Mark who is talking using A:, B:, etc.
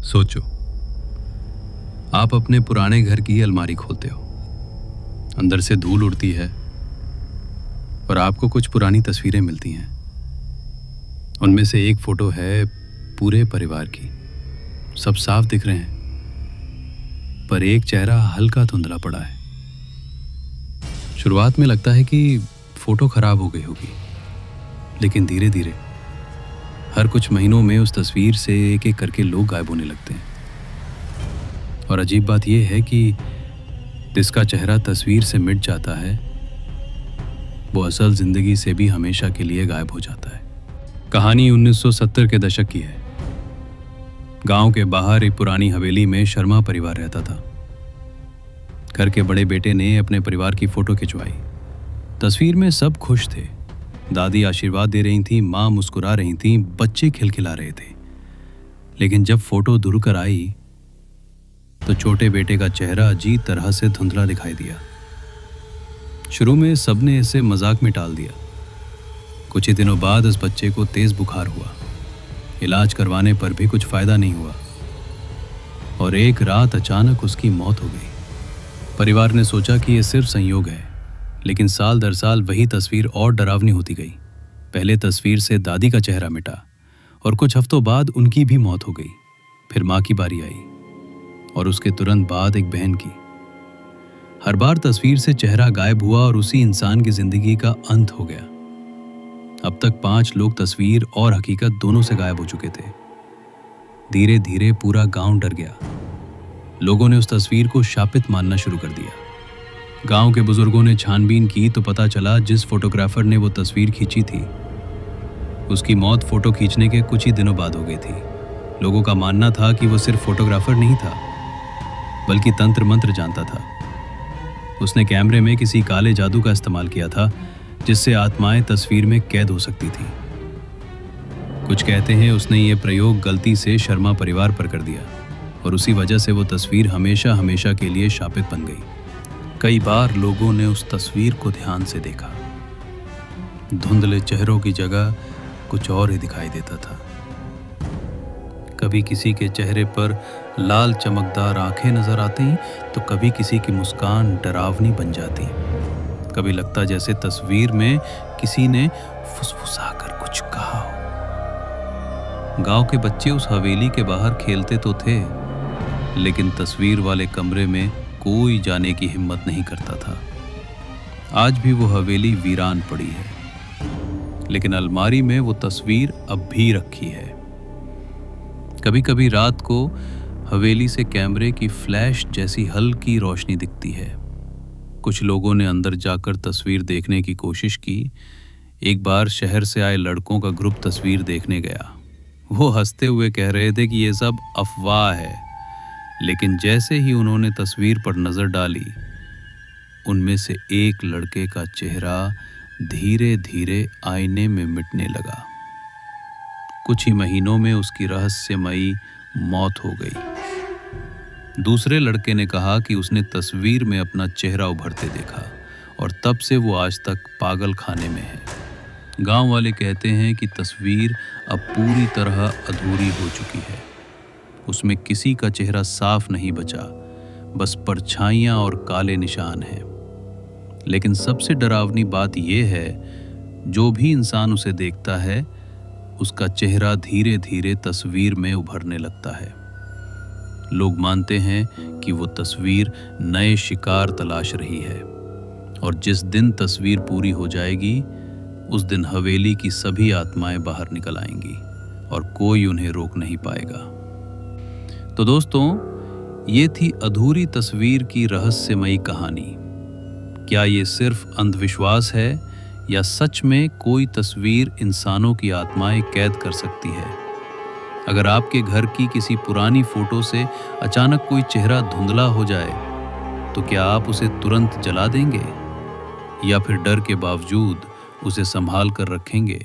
A: सोचो, आप अपने पुराने घर की अलमारी खोलते हो। अंदर से धूल उड़ती है और आपको कुछ पुरानी तस्वीरें मिलती हैं। उनमें से एक फोटो है पूरे परिवार की। सब साफ दिख रहे हैं, पर एक चेहरा हल्का धुंधला पड़ा है। शुरुआत में लगता है कि फोटो खराब हो गई होगी, लेकिन धीरे धीरे हर कुछ महीनों में उस तस्वीर से एक एक करके लोग गायब होने लगते हैं। और अजीब बात यह है कि जिसका चेहरा तस्वीर से मिट जाता है, वो असल जिंदगी से भी हमेशा के लिए गायब हो जाता है। कहानी 1970 के दशक की है। गांव के बाहर एक पुरानी हवेली में शर्मा परिवार रहता था। घर के बड़े बेटे ने अपने परिवार की फोटो खिंचवाई। तस्वीर में सब खुश थे। दादी आशीर्वाद दे रही थी, माँ मुस्कुरा रही थी, बच्चे खिलखिला रहे थे। लेकिन जब फोटो दूर कर आई तो छोटे बेटे का चेहरा अजीब तरह से धुंधला दिखाई दिया। शुरू में सबने इसे मजाक में टाल दिया। कुछ ही दिनों बाद उस बच्चे को तेज बुखार हुआ। इलाज करवाने पर भी कुछ फायदा नहीं हुआ और एक रात अचानक उसकी मौत हो गई। परिवार ने सोचा कि यह सिर्फ संयोग है, लेकिन साल दर साल वही तस्वीर और डरावनी होती गई। पहले तस्वीर से दादी का चेहरा मिटा और कुछ हफ्तों बाद उनकी भी मौत हो गई। फिर माँ की बारी आई और उसके तुरंत बाद एक बहन की। हर बार तस्वीर से चेहरा गायब हुआ और उसी इंसान की जिंदगी का अंत हो गया। अब तक 5 लोग तस्वीर और हकीकत दोनों से गायब हो चुके थे। धीरे धीरे पूरा गांव डर गया। लोगों ने उस तस्वीर को शापित मानना शुरू कर दिया। गांव के बुजुर्गों ने छानबीन की तो पता चला जिस फोटोग्राफर ने वो तस्वीर खींची थी, उसकी मौत फोटो खींचने के कुछ ही दिनों बाद हो गई थी। लोगों का मानना था कि वो सिर्फ फोटोग्राफर नहीं था, बल्कि तंत्र मंत्र जानता था। उसने कैमरे में किसी काले जादू का इस्तेमाल किया था, जिससे आत्माएं तस्वीर में कैद हो सकती थी। कुछ कहते हैं उसने ये प्रयोग गलती से शर्मा परिवार पर कर दिया और उसी वजह से वो तस्वीर हमेशा हमेशा के लिए शापित बन गई। कई बार लोगों ने उस तस्वीर को ध्यान से देखा। धुंधले चेहरों की जगह कुछ और ही दिखाई देता था। कभी किसी के चेहरे पर लाल चमकदार आंखें नजर आती तो कभी किसी की मुस्कान डरावनी बन जाती। कभी लगता जैसे तस्वीर में किसी ने फुसफुसाकर कुछ कहा हो। गांव के बच्चे उस हवेली के बाहर खेलते तो थे, लेकिन तस्वीर वाले कमरे में कोई जाने की हिम्मत नहीं करता था। आज भी वो हवेली वीरान पड़ी है, लेकिन अलमारी में वो तस्वीर अब भी रखी है। कभी कभी रात को हवेली से कैमरे की फ्लैश जैसी हल्की रोशनी दिखती है। कुछ लोगों ने अंदर जाकर तस्वीर देखने की कोशिश की। एक बार शहर से आए लड़कों का ग्रुप तस्वीर देखने गया। वो हंसते हुए कह रहे थे कि ये सब अफवाह है, लेकिन जैसे ही उन्होंने तस्वीर पर नजर डाली, उनमें से एक लड़के का चेहरा धीरे धीरे आईने में मिटने लगा। कुछ ही महीनों में उसकी रहस्यमयी मौत हो गई। दूसरे लड़के ने कहा कि उसने तस्वीर में अपना चेहरा उभरते देखा और तब से वो आज तक पागल खाने में है। गांव वाले कहते हैं कि तस्वीर अब पूरी तरह अधूरी हो चुकी है। उसमें किसी का चेहरा साफ नहीं बचा, बस परछाइयां और काले निशान हैं। लेकिन सबसे डरावनी बात यह है, जो भी इंसान उसे देखता है, उसका चेहरा धीरे धीरे तस्वीर में उभरने लगता है। लोग मानते हैं कि वो तस्वीर नए शिकार तलाश रही है और जिस दिन तस्वीर पूरी हो जाएगी, उस दिन हवेली की सभी आत्माएं बाहर निकल आएंगी और कोई उन्हें रोक नहीं पाएगा। तो दोस्तों, ये थी अधूरी तस्वीर की रहस्यमयी कहानी। क्या ये सिर्फ अंधविश्वास है या सच में कोई तस्वीर इंसानों की आत्माएं कैद कर सकती है? अगर आपके घर की किसी पुरानी फोटो से अचानक कोई चेहरा धुंधला हो जाए, तो क्या आप उसे तुरंत जला देंगे या फिर डर के बावजूद उसे संभाल कर रखेंगे?